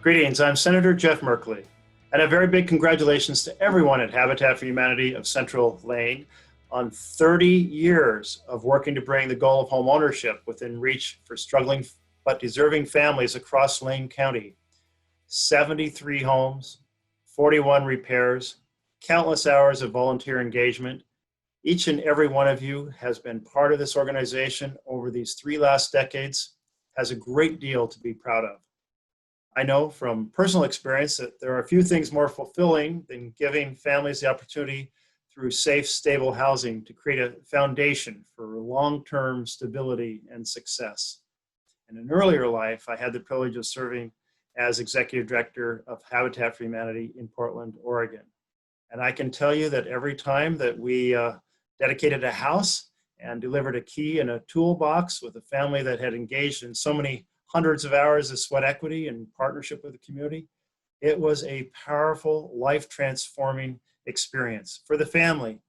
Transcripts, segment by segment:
Greetings, I'm Senator Jeff Merkley, and a very big congratulations to everyone at Habitat for Humanity of Central Lane on 30 years of working to bring the goal of home ownership within reach for struggling but deserving families across Lane County. 73 homes, 41 repairs, countless hours of volunteer engagement. Each and every one of you has been part of this organization over these three last decades, has a great deal to be proud of. I know from personal experience that there are a few things more fulfilling than giving families the opportunity through safe, stable housing to create a foundation for long-term stability and success. In an earlier life, I had the privilege of serving as executive director of Habitat for Humanity in Portland, Oregon. And I can tell you that every time that we dedicated a house and delivered a key and a toolbox with a family that had engaged in so many hundreds of hours of sweat equity and partnership with the community, it was a powerful, life-transforming experience for the family,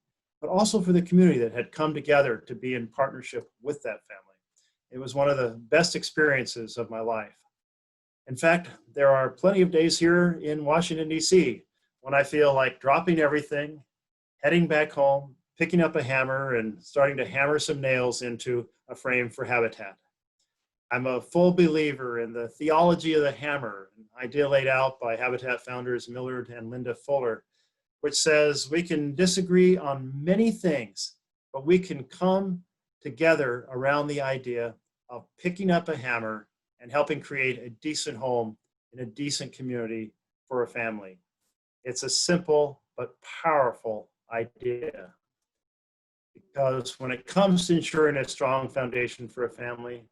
but also for the community that had come together to be in partnership with that family. It was one of the best experiences of my life. In fact, there are plenty of days here in Washington, D.C. when I feel like dropping everything, heading back home, picking up a hammer, and starting to hammer some nails into a frame for Habitat. I'm a full believer in the theology of the hammer, an idea laid out by Habitat founders Millard and Linda Fuller, which says we can disagree on many things, but we can come together around the idea of picking up a hammer and helping create a decent home in a decent community for a family. It's a simple but powerful idea, because when it comes to ensuring a strong foundation for a family,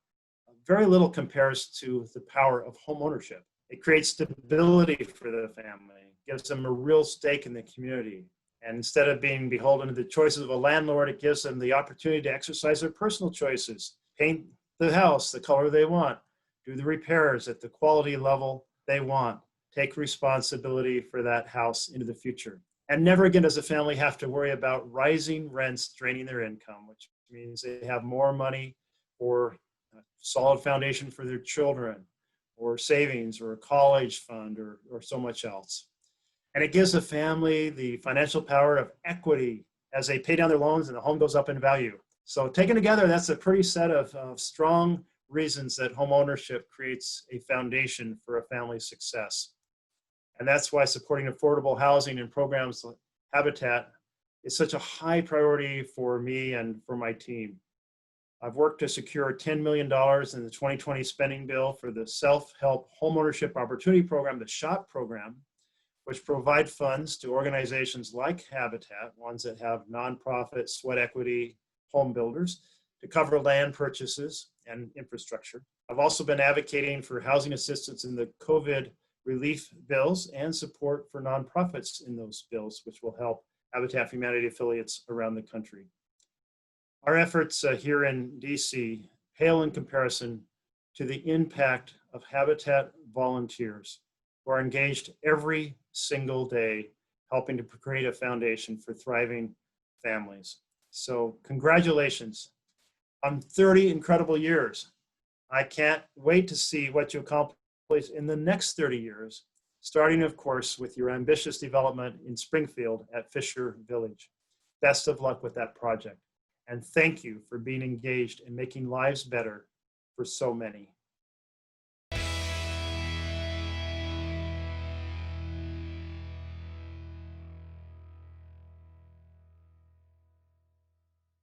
very little compares to the power of home ownership. It creates stability for the family, gives them a real stake in the community. And instead of being beholden to the choices of a landlord, it gives them the opportunity to exercise their personal choices, paint the house the color they want, do the repairs at the quality level they want, take responsibility for that house into the future. And never again does a family have to worry about rising rents draining their income, which means they have more money for a solid foundation for their children, or savings, or a college fund, or so much else. And it gives the family the financial power of equity as they pay down their loans and the home goes up in value. So taken together, that's a pretty set of strong reasons that home ownership creates a foundation for a family's success. And that's why supporting affordable housing and programs like Habitat is such a high priority for me and for my team. I've worked to secure $10 million in the 2020 spending bill for the Self-Help Homeownership Opportunity Program, the SHOP program, which provide funds to organizations like Habitat, ones that have nonprofit sweat equity home builders, to cover land purchases and infrastructure. I've also been advocating for housing assistance in the COVID relief bills and support for nonprofits in those bills, which will help Habitat for Humanity affiliates around the country. Our efforts here in DC pale in comparison to the impact of Habitat volunteers who are engaged every single day helping to create a foundation for thriving families. So congratulations on 30 incredible years. I can't wait to see what you accomplish in the next 30 years, starting of course with your ambitious development in Springfield at Fisher Village. Best of luck with that project. And thank you for being engaged in making lives better for so many.